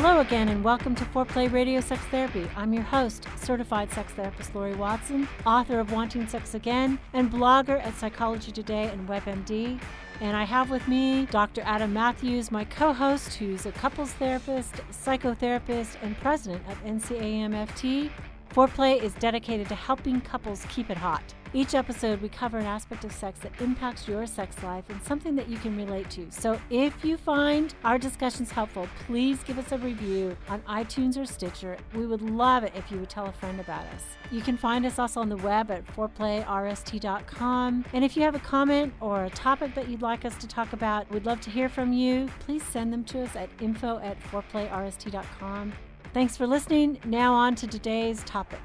Hello again and welcome to Foreplay Radio Sex Therapy. I'm your host, certified sex therapist Laurie Watson, author of Wanting Sex Again, and blogger at Psychology Today and WebMD. And I have with me Dr. Adam Mathews, my co-host, who's a couples therapist, psychotherapist, and president of NCAMFT. Foreplay is dedicated to helping couples keep it hot. Each episode, we cover an aspect of sex that impacts your sex life and something that you can relate to. So if you find our discussions helpful, please give us a review on iTunes or Stitcher. We would love it if you would tell a friend about us. You can find us also on the web at foreplayrst.com. And if you have a comment or a topic that you'd like us to talk about, we'd love to hear from you. Please send them to us at info@foreplayrst.com. Thanks for listening. Now on to today's topic.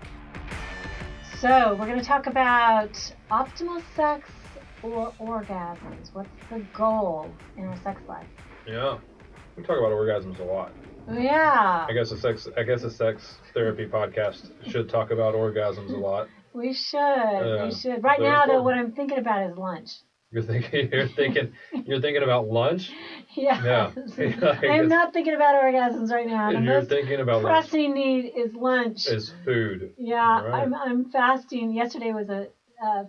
So we're going to talk about optimal sex or orgasms. What's the goal in our sex life? Yeah, we talk about orgasms a lot. Yeah. I guess a sex therapy podcast should talk about orgasms a lot. We should. Right now, though, what I'm thinking about is lunch. You're thinking about lunch? Yeah. I'm not thinking about orgasms right now. You're thinking about pressing need is lunch. Is food. Yeah, right. I'm fasting. Yesterday was a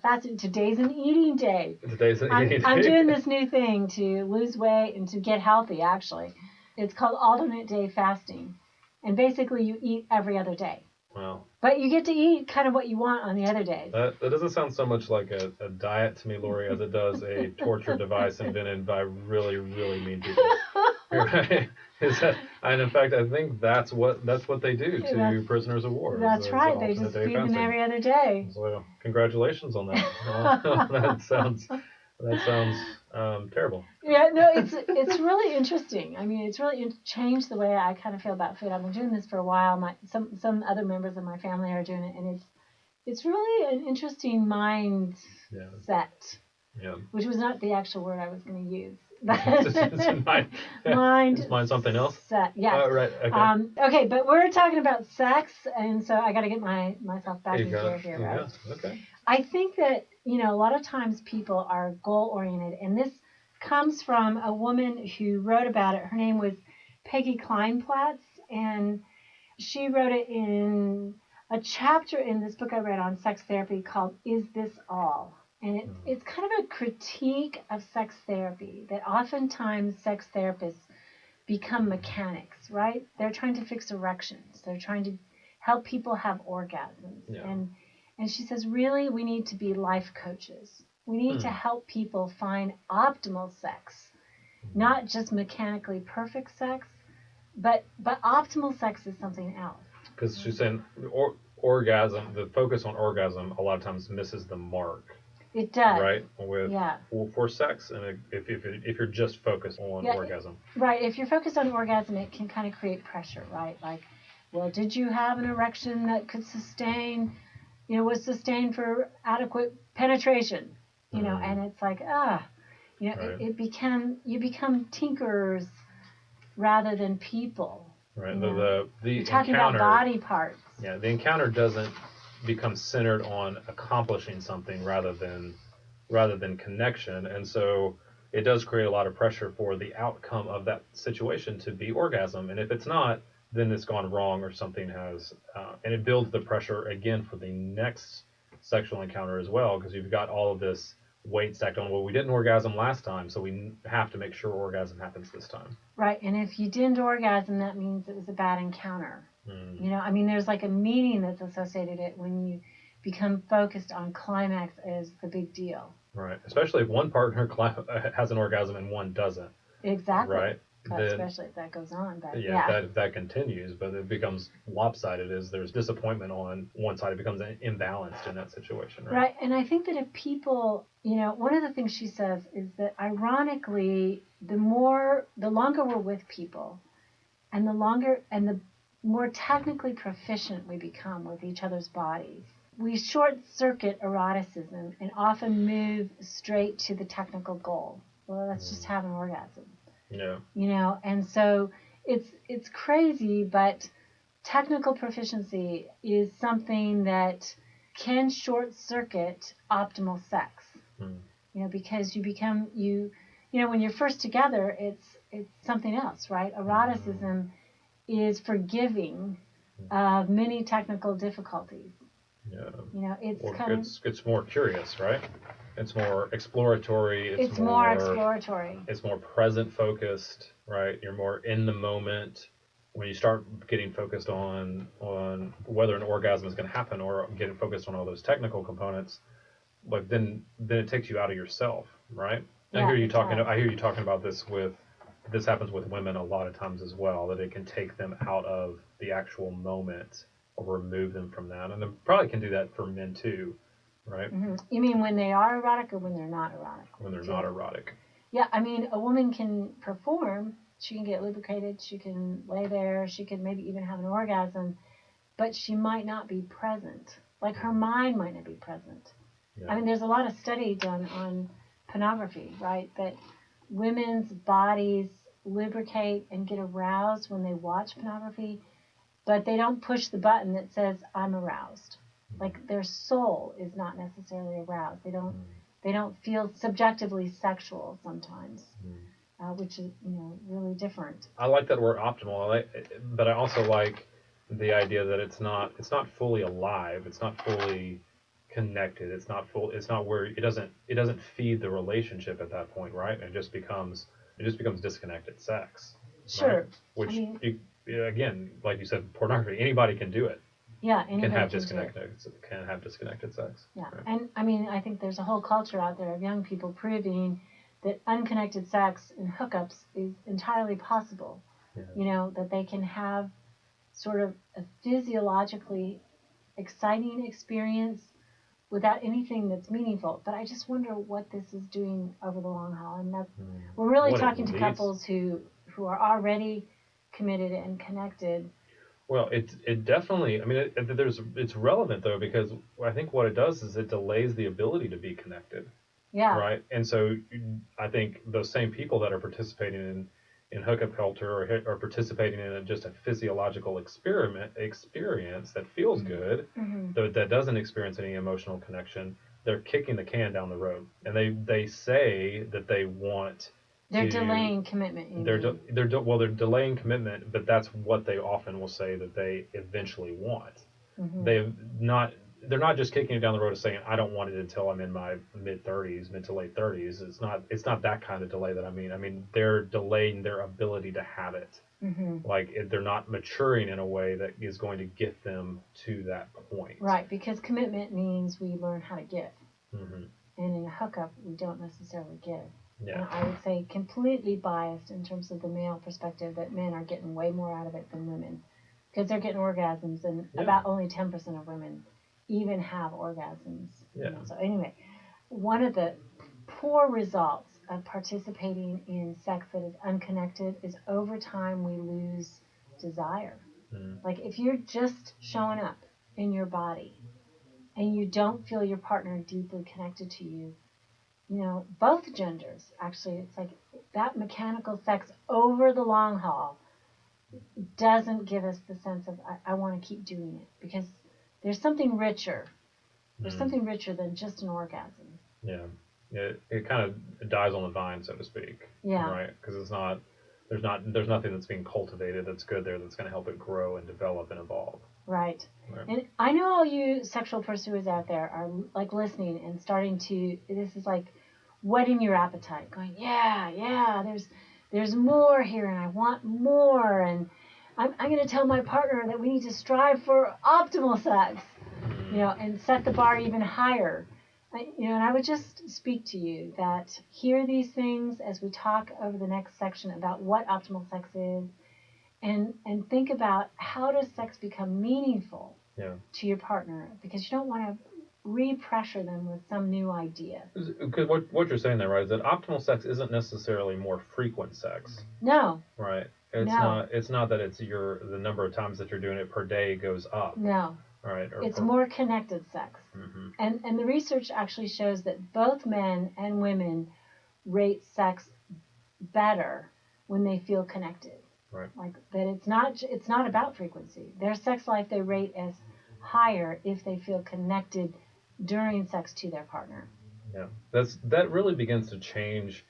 fasting. Today's an eating day. I'm doing this new thing to lose weight and to get healthy, actually. It's called alternate day fasting. And basically you eat every other day. Wow. But you get to eat kind of what you want on the other days. That doesn't sound so much like a diet to me, Laurie, as it does a torture device invented by really, really mean people. Right? And in fact, I think that's what they do to prisoners of war. That's right. They just feed them every other day. So congratulations on that. That sounds terrible. Yeah, no, it's really interesting. I mean, it's really changed the way I kind of feel about food. I've been doing this for a while. Some other members of my family are doing it, and it's really an interesting mindset. Yeah. Which was not the actual word I was going to use. Mind something else? Set, yes. Right. Okay. Okay, but we're talking about sex, and so I got to get myself back in gear here, right? Yeah. Okay. I think that, a lot of times people are goal-oriented, and this comes from a woman who wrote about it. Her name was Peggy Kleinplatz, and she wrote it in a chapter in this book I read on sex therapy called Is This All? And it's kind of a critique of sex therapy, that oftentimes sex therapists become mechanics, right? They're trying to fix erections. They're trying to help people have orgasms. Yeah. And she says, really, we need to be life coaches. We need to help people find optimal sex, not just mechanically perfect sex, but optimal sex is something else. Because she's saying orgasm, the focus on orgasm a lot of times misses the mark. It does. Right? For sex, and if you're just focused on orgasm. Right. If you're focused on orgasm, it can kind of create pressure, right? Like, well, did you have an erection that could sustain, was sustained for adequate penetration? And it's like, right. you become tinkerers rather than people. Right. The you're talking about body parts. Yeah. The encounter doesn't become centered on accomplishing something rather than connection, and so it does create a lot of pressure for the outcome of that situation to be orgasm. And if it's not, then it's gone wrong or something has, and it builds the pressure again for the next sexual encounter as well, because you've got all of this weight stacked on. Well, we didn't orgasm last time, so we have to make sure orgasm happens this time. Right, and if you didn't orgasm, that means it was a bad encounter. There's like a meaning that's associated with it when you become focused on climax as the big deal. Right, especially if one partner has an orgasm and one doesn't. Exactly. Right. Especially if that goes on. But if that continues, but it becomes lopsided as there's disappointment on one side. It becomes imbalanced in that situation. Right, and I think that if people, one of the things she says is that ironically, the longer we're with people, and the more technically proficient we become with each other's bodies, we short-circuit eroticism and often move straight to the technical goal. Well, let's just have an orgasm. Yeah. And so it's crazy, but technical proficiency is something that can short-circuit optimal sex. Because you become, when you're first together, it's something else, right? Eroticism is forgiving of many technical difficulties. Yeah. You know, it's Well, kind of it's more curious, right? It's more exploratory. it's more exploratory. It's more present focused, right? You're more in the moment. When you start getting focused on whether an orgasm is going to happen, or getting focused on all those technical components, like then it takes you out of yourself, right? Yeah, I hear you talking about this happens with women a lot of times as well, that it can take them out of the actual moment or remove them from that, and it probably can do that for men too, right? Mm-hmm. You mean when they are erotic or when they're not erotic? When they're not erotic. Yeah, I mean, a woman can perform, she can get lubricated, she can lay there, she can maybe even have an orgasm, but she might not be present. Like her mind might not be present. Yeah. I mean, there's a lot of study done on pornography, right? That women's bodies lubricate and get aroused when they watch pornography, but they don't push the button that says, I'm aroused. Like their soul is not necessarily aroused. They don't feel subjectively sexual sometimes, which is really different. I like that word optimal. But I also like the idea that it's not fully alive. It's not fully connected. It's not full. It's not where it doesn't feed the relationship at that point, right? It just becomes disconnected sex. Sure. Right? Which again, like you said, pornography. Anybody can do it. Yeah, Can have disconnected sex. Yeah, right? and I mean, I think there's a whole culture out there of young people proving that unconnected sex and hookups is entirely possible. Yeah. You know, that they can have sort of a physiologically exciting experience without anything that's meaningful. But I just wonder what this is doing over the long haul. And that's, we're really talking to couples who are already committed and connected. Well, it definitely. I mean, it's relevant though, because I think what it does is it delays the ability to be connected. Yeah. Right. And so I think those same people that are participating in hookup culture, or participating in just a physiological experience that feels good, that doesn't experience any emotional connection, they're kicking the can down the road, and they say that they want. They're delaying commitment. They're delaying commitment, but that's what they often will say that they eventually want. They're not just kicking it down the road and saying, I don't want it until I'm in my mid to late 30s. It's not that kind of delay that I mean. I mean, they're delaying their ability to have it. Like they're not maturing in a way that is going to get them to that point. Right, because commitment means we learn how to give. And in a hookup, we don't necessarily give. Yeah. And I would say completely biased in terms of the male perspective, that men are getting way more out of it than women, because they're getting orgasms, and about only 10% of women even have orgasms. Yeah. So anyway, one of the poor results of participating in sex that is unconnected is over time we lose desire. Like if you're just showing up in your body and you don't feel your partner deeply connected to you, both genders, actually, it's like that mechanical sex over the long haul doesn't give us the sense of, I want to keep doing it, because there's something richer. There's something richer than just an orgasm. Yeah. It kind of dies on the vine, so to speak. Yeah. Right? Because there's nothing that's being cultivated that's good there that's going to help it grow and develop and evolve. Right. And I know all you sexual pursuers out there are like listening and starting to, this is like whetting your appetite, going, yeah, there's more here and I want more, and I'm going to tell my partner that we need to strive for optimal sex, and set the bar even higher. And I would just speak to you that hear these things as we talk over the next section about what optimal sex is, and think about how does sex become meaningful to your partner, because you don't want to re-pressure them with some new idea. Because what you're saying there, right, is that optimal sex isn't necessarily more frequent sex. No. Right. It's not that the number of times that you're doing it per day goes up. No. Right. It's more connected sex. And the research actually shows that both men and women rate sex better when they feel connected. Right. Like that it's not about frequency. Their sex life they rate as higher if they feel connected during sex to their partner. Yeah. That really begins to change.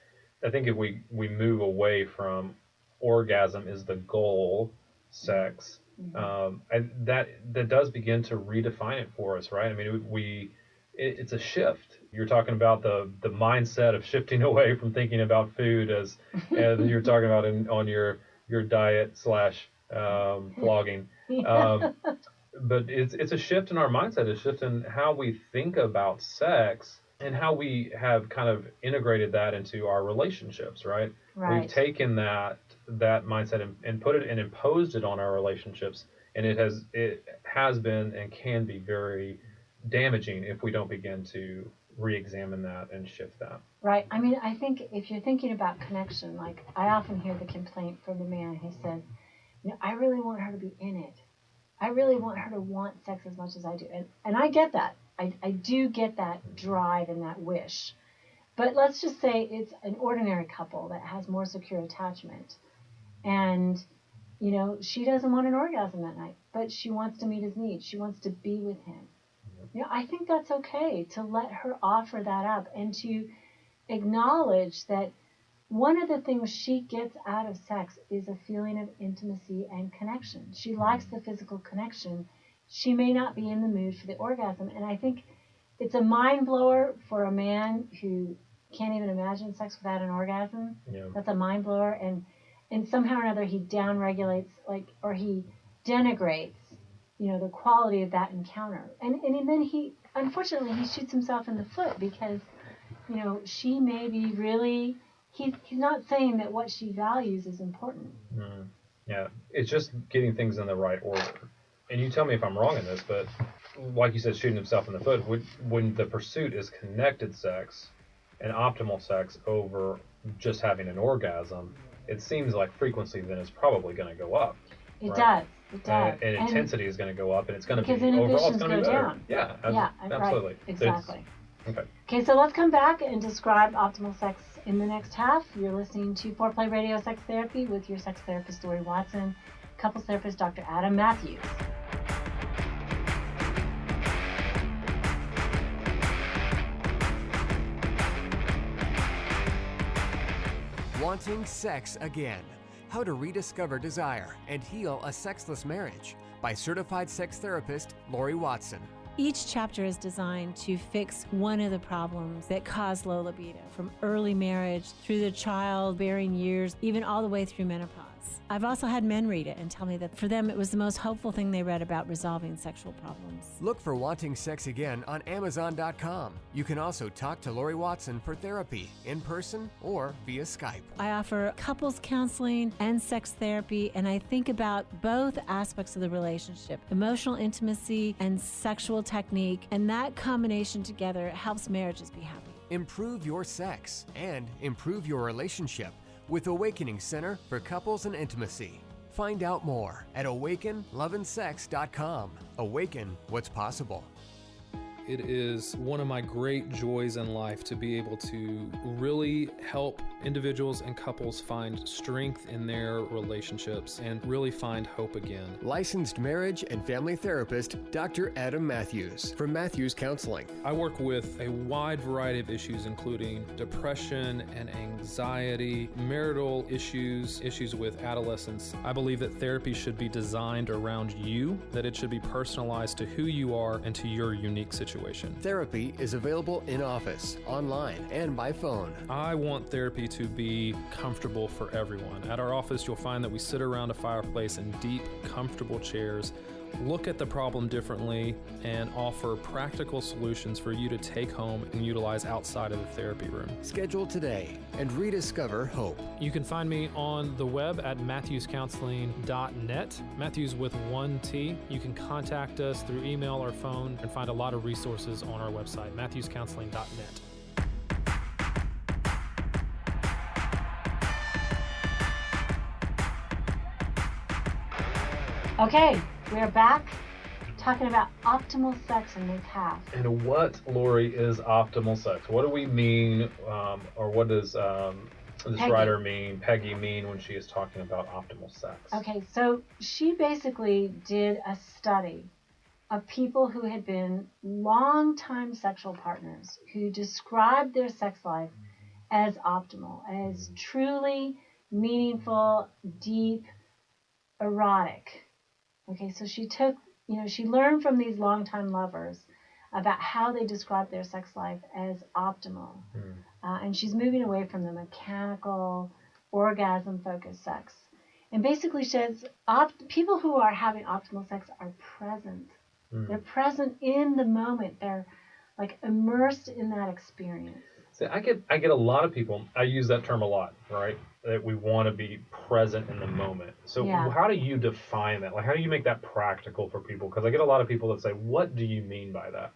I think if we move away from orgasm is the goal sex, that does begin to redefine it for us, right? I mean, it's a shift. You're talking about the mindset of shifting away from thinking about food as you're talking about on your diet slash vlogging. But it's a shift in our mindset, a shift in how we think about sex and how we have kind of integrated that into our relationships, right? Right. We've taken that mindset and put it and imposed it on our relationships, and it has been and can be very damaging if we don't begin to re-examine that and shift that. Right. I mean, I think if you're thinking about connection, like I often hear the complaint from the man who says, I really want her to be in it. I really want her to want sex as much as I do. And I get that. I do get that drive and that wish. But let's just say it's an ordinary couple that has more secure attachment. And, she doesn't want an orgasm that night, but she wants to meet his needs. She wants to be with him. I think that's okay to let her offer that up and to acknowledge that one of the things she gets out of sex is a feeling of intimacy and connection. She likes the physical connection. She may not be in the mood for the orgasm. And I think it's a mind blower for a man who can't even imagine sex without an orgasm. Yeah. That's a mind blower. And somehow or another he downregulates, or he denigrates, the quality of that encounter. And then he shoots himself in the foot because, she may be really... He's not saying that what she values is important. Yeah, it's just getting things in the right order. And you tell me if I'm wrong in this, but like you said, shooting himself in the foot, when the pursuit is connected sex and optimal sex over just having an orgasm, it seems like frequency then is probably going to go up. It does. It does. And intensity is going to go up, and it's going to be overall it's going to be better. Down. Yeah, absolutely. Right. Exactly. Okay. Okay, so let's come back and describe optimal sex in the next half. You're listening to Foreplay Radio Sex Therapy with your sex therapist, Laurie Watson, couples therapist, Dr. Adam Mathews. Wanting sex again. How to rediscover desire and heal a sexless marriage by certified sex therapist Laurie Watson. Each chapter is designed to fix one of the problems that cause low libido, from early marriage through the childbearing years, even all the way through menopause. I've also had men read it and tell me that for them it was the most hopeful thing they read about resolving sexual problems. Look for Wanting Sex Again on Amazon.com. You can also talk to Laurie Watson for therapy in person or via Skype. I offer couples counseling and sex therapy, and I think about both aspects of the relationship, emotional intimacy and sexual technique, and that combination together helps marriages be happy. Improve your sex and improve your relationship with Awakening Center for Couples and Intimacy. Find out more at awakenloveandsex.com. Awaken what's possible. It is one of my great joys in life to be able to really help individuals and couples find strength in their relationships and really find hope again. Licensed marriage and family therapist, Dr. Adam Mathews from Mathews Counseling. I work with a wide variety of issues, including depression and anxiety, marital issues, issues with adolescence. I believe that therapy should be designed around you, that it should be personalized to who you are and to your unique situation. Therapy is available in office, online, and by phone. I want therapy to be comfortable for everyone. At our office, you'll find that we sit around a fireplace in deep, comfortable chairs, look at the problem differently, and offer practical solutions for you to take home and utilize outside of the therapy room. Schedule today and rediscover hope. You can find me on the web at mathewscounseling.net, Mathews with one T. You can contact us through email or phone and find a lot of resources on our website, mathewscounseling.net. Okay, we're back talking about optimal sex in this half. And what, Laurie, is optimal sex? What do we mean, or what does this Peggy. writer mean, Peggy mean, when she is talking about optimal sex? Okay, so she basically did a study of people who had been long-time sexual partners who described their sex life as optimal, as truly meaningful, deep, erotic. Okay, so she took, she learned from these longtime lovers about how they describe their sex life as optimal. And she's moving away from the mechanical, orgasm-focused sex. And basically says people who are having optimal sex are present. They're present in the moment. They're like immersed in that experience. See, I get a lot of people, I use that term a lot, right? That we want to be present in the moment. So how do you define that? Like, how do you make that practical for people? Because I get a lot of people that say, what do you mean by that?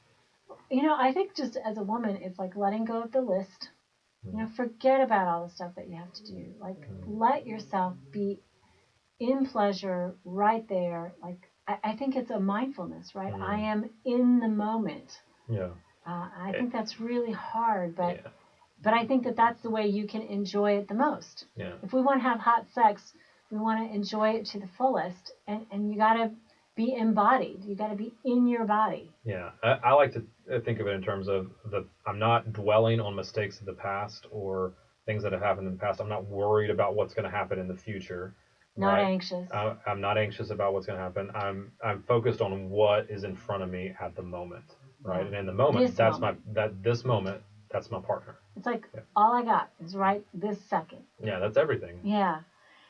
I think just as a woman, it's like letting go of the list. Forget about all the stuff that you have to do. Like, let yourself be in pleasure right there. Like, I think it's a mindfulness, right? I am in the moment. Yeah. I think that's really hard, but I think that that's the way you can enjoy it the most. Yeah. If we want to have hot sex, we want to enjoy it to the fullest, and you got to be embodied. You got to be in your body. Yeah, I like to think of it in terms of I'm not dwelling on mistakes of the past or things that have happened in the past. I'm not worried about what's going to happen in the future. Not anxious. I'm not anxious about what's going to happen. I'm focused on what is in front of me at the moment, right? Yeah. And in the moment, this moment, that's my partner. It's like all I got is right this second. Yeah, that's everything. Yeah.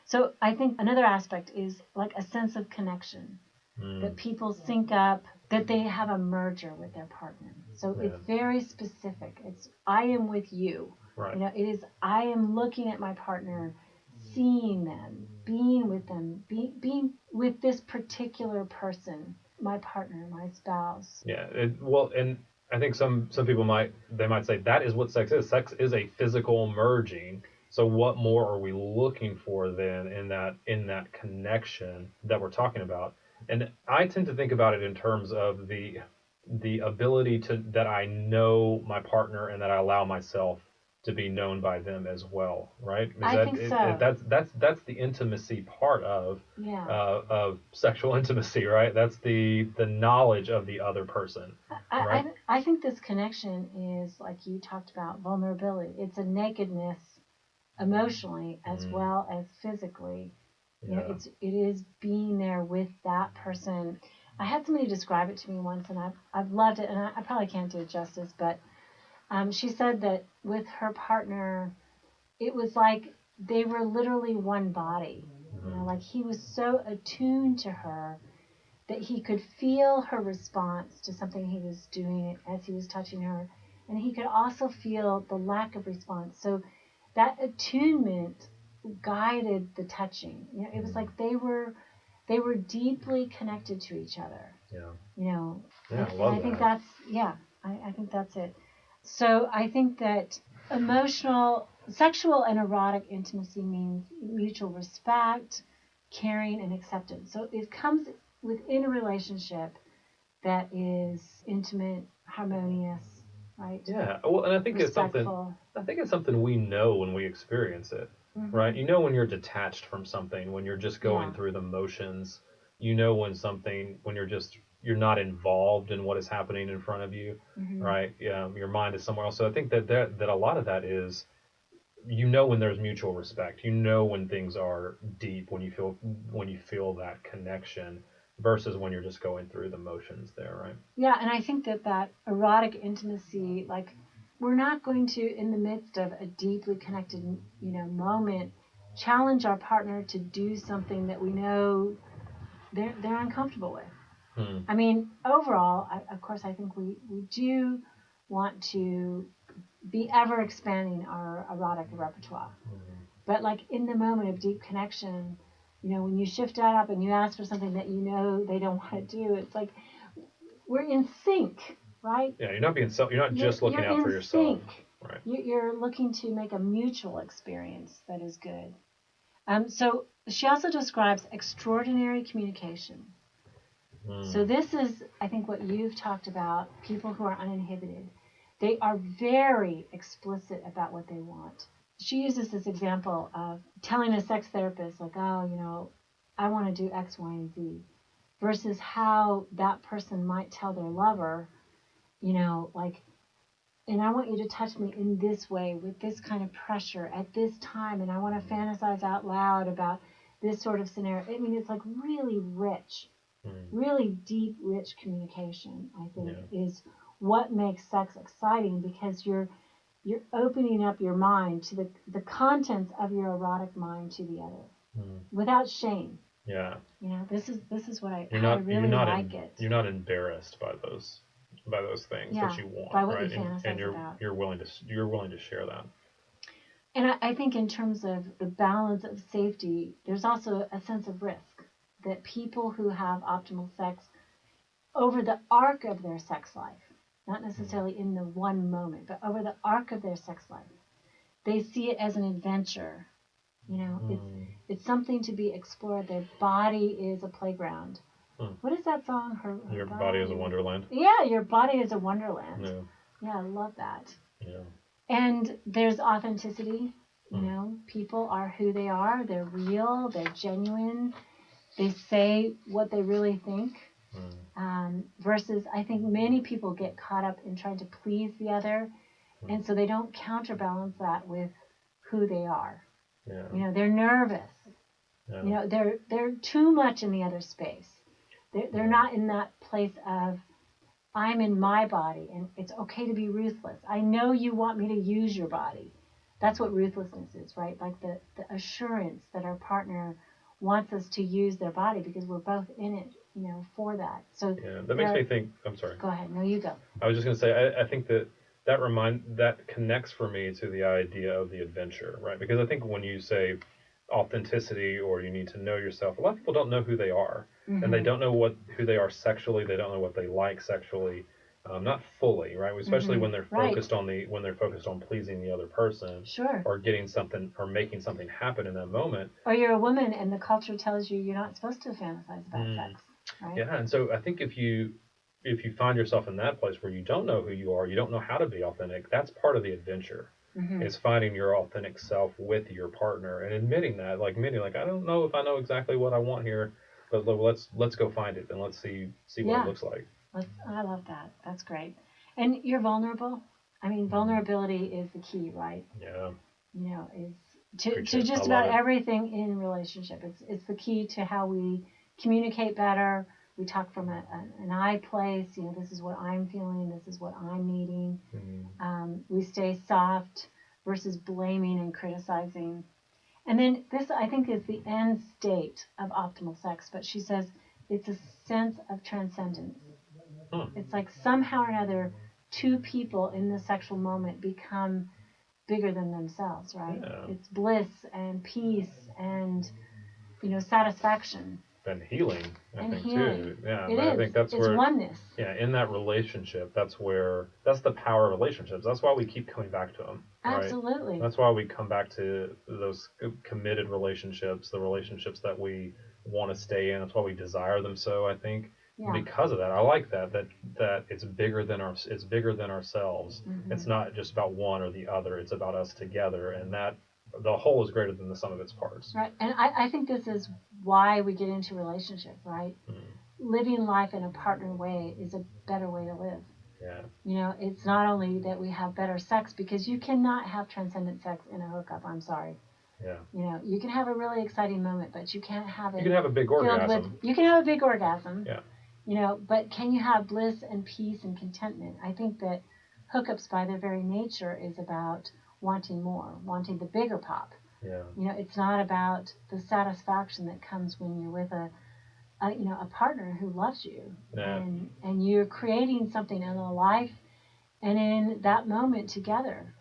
So I think another aspect is like a sense of connection, that people sync up, that they have a merger with their partner. So it's very specific. It's I am with you. Right. It is I am looking at my partner, seeing them, being with them, being with this particular person, my partner, my spouse. Yeah. And I think some people might say that is what sex is. Sex is a physical merging. So what more are we looking for then in that connection that we're talking about? And I tend to think about it in terms of the ability that I know my partner and that I allow myself to be known by them as well, right? I think so. That's the intimacy part of sexual intimacy, right? That's the knowledge of the other person. Right? I think this connection is, like you talked about, vulnerability. It's a nakedness emotionally as well as physically. It is being there with that person. I had somebody describe it to me once, and I've loved it, and I probably can't do it justice, but she said that with her partner, it was like they were literally one body. Like he was so attuned to her that he could feel her response to something he was doing as he was touching her, and he could also feel the lack of response. So that attunement guided the touching. It was like they were deeply connected to each other. I love I think that's I think that's it. So I think that sexual and erotic intimacy means mutual respect, caring, and acceptance. So it comes within a relationship that is intimate, harmonious, right? Yeah. Well, and I think respectful. it's something we know when we experience it, right? When you're detached from something, when you're just going through the motions, when you're not involved in what is happening in front of you, right? Your mind is somewhere else. So I think that a lot of that is, when there's mutual respect, when things are deep, when you feel that connection, versus when you're just going through the motions there, right? Yeah, and I think that erotic intimacy, like, we're not going to, in the midst of a deeply connected, moment, challenge our partner to do something that we know they're uncomfortable with. I mean, overall, of course, I think we do want to be ever expanding our erotic repertoire. But like in the moment of deep connection, when you shift that up and you ask for something that they don't want to do, it's like we're in sync, right? Yeah, you're not just looking out for yourself. Sync. Right. You're looking to make a mutual experience that is good. So she also describes extraordinary communication. So this is, I think, what you've talked about, people who are uninhibited. They are very explicit about what they want. She uses this example of telling a sex therapist, like, oh, I want to do X, Y, and Z, versus how that person might tell their lover, like, and I want you to touch me in this way, with this kind of pressure, at this time, and I want to fantasize out loud about this sort of scenario, I mean, it's like really rich, Mm. really deep, rich communication, I think, Yeah. is what makes sex exciting, because you're opening up your mind to the contents of your erotic mind to the other Mm. without shame. Yeah. You know, this is what I You're really not like it. you're not embarrassed by those things Yeah, that you want, by what right? you fantasize And about. you're willing to share that. And I think in terms of the balance of safety, there's also a sense of risk that people who have optimal sex over the arc of their sex life, not necessarily in the one moment, but over the arc of their sex life, they see it as an adventure. You know, Mm. it's something to be explored. Their body is a playground. Mm. What is that song? Her Your body is a wonderland. Yeah, your body is a wonderland. Yeah. Yeah, I love that. Yeah. And there's authenticity. You Mm. know, people are who they are. They're real. They're genuine. They say what they really think. Versus, I think many people get caught up in trying to please the other, and so they don't counterbalance that with who they are. Yeah. You know, they're nervous. Yeah. You know, they're too much in the other space. They're not in that place of, I'm in my body and it's okay to be ruthless. I know you want me to use your body. That's what ruthlessness is, right? Like the assurance that our partner wants us to use their body because we're both in it, you know, for that. So Yeah, that makes me think. I'm sorry. Go ahead. No, you go. I was just going to say, I think that connects for me to the idea of the adventure, right? Because I think when you say authenticity or you need to know yourself, a lot of people don't know who they are, and they don't know who they are sexually. They don't know what they like sexually, not fully, right? Especially when they're focused on pleasing the other person, Sure. or getting something or making something happen in that moment. Or you're a woman and the culture tells you you're not supposed to fantasize about sex, right? Yeah, and so I think if you find yourself in that place where you don't know who you are, you don't know how to be authentic, that's part of the adventure. Is finding your authentic self with your partner and admitting that, like I don't know if I know exactly what I want here, but let's go find it and let's see what it looks like. I love that. That's great. And you're vulnerable. I mean, vulnerability is the key, right? Yeah. You know, to just about everything in relationship. It's the key to how we communicate better. We talk from an I place. You know, this is what I'm feeling. This is what I'm needing. We stay soft versus blaming and criticizing. And then this, I think, is the end state of optimal sex. But she says it's a sense of transcendence. It's like somehow or another, two people in the sexual moment become bigger than themselves, right? Yeah. It's bliss and peace and, you know, satisfaction. And healing, I think, healing. too. Yeah, It I is. think that's it's where oneness. Yeah, in that relationship, that's the power of relationships. That's why we keep coming back to them. Right? Absolutely. That's why we come back to those committed relationships, the relationships that we want to stay in. That's why we desire them so, I think. Yeah. Because of that, I like that it's bigger than ourselves. It's not just about one or the other. It's about us together, and that the whole is greater than the sum of its parts. Right, and I think this is why we get into relationship, right? Living life in a partner way is a better way to live. Yeah. You know, it's not only that we have better sex, because you cannot have transcendent sex in a hookup. I'm sorry. Yeah. You know, you can have a really exciting moment, but you can't have it. You can have a big orgasm. You can have a big orgasm. Yeah. You know, but can you have bliss and peace and contentment? I think that hookups, by their very nature, is about wanting more, wanting the bigger pop. Yeah. You know, it's not about the satisfaction that comes when you're with a partner who loves you, and you're creating something in a life, and in that moment together.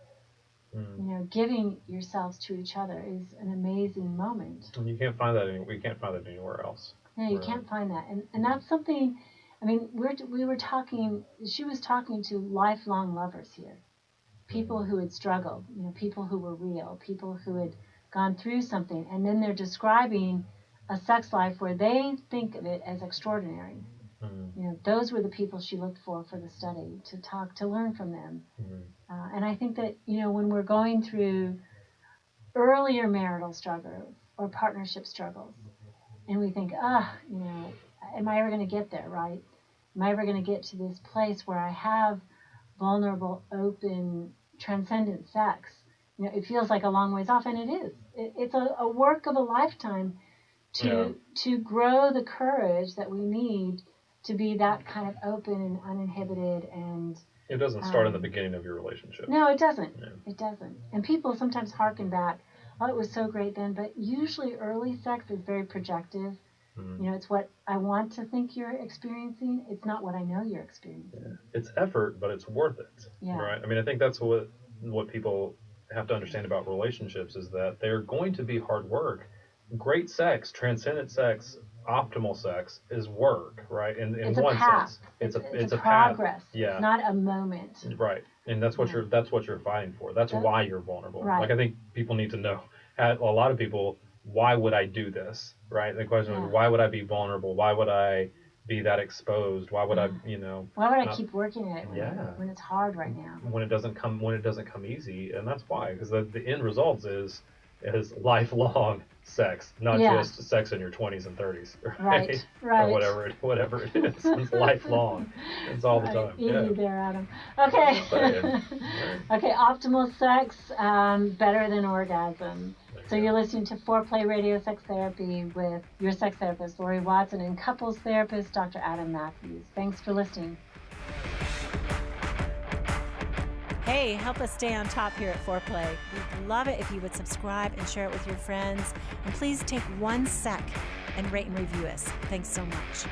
You know, giving yourselves to each other is an amazing moment. And you can't find that we can't find that anywhere else. No, you can't find that, and that's something. I mean, we were talking. She was talking to lifelong lovers here, people who had struggled. You know, people who were real, people who had gone through something, and then they're describing a sex life where they think of it as extraordinary. You know, those were the people she looked for the study, to talk, to learn from them. And I think that, you know, when we're going through earlier marital struggles or partnership struggles, and we think, you know, am I ever going to get there, right? Am I ever going to get to this place where I have vulnerable, open, transcendent sex? You know, it feels like a long ways off, and it is. It's a work of a lifetime to grow the courage that we need to be that kind of open and uninhibited. And it doesn't start in the beginning of your relationship. No, it doesn't. Yeah. It doesn't. And people sometimes harken back. Oh, it was so great then. But usually early sex is very projective. Mm-hmm. You know, it's what I want to think you're experiencing. It's not what I know you're experiencing. Yeah. It's effort, but it's worth it. Yeah. Right? I mean, I think that's what people have to understand about relationships is that they're going to be hard work. Great sex, transcendent sex, optimal sex is work, right? In it's one a path. sense, it's a progress. Path. Yeah. It's not a moment. Right. And that's what you're fighting for. That's why you're vulnerable. Right. Like I think people need to know. A lot of people, why would I do this? Right? The question is, why would I be vulnerable? Why would I be that exposed? Why would I, Why would I keep working at it when it's hard right now? When it doesn't come easy, and that's why, because the end result is lifelong sex, not just sex in your 20s and 30s, right? Or whatever it is. It's lifelong. It's all the time. Easy there, Adam. Okay. Okay, optimal sex, better than orgasm. So you're listening to Foreplay Radio Sex Therapy with your sex therapist, Laurie Watson, and couples therapist, Dr. Adam Mathews. Thanks for listening. Hey, help us stay on top here at Foreplay. We'd love it if you would subscribe and share it with your friends. And please take 1 sec and rate and review us. Thanks so much.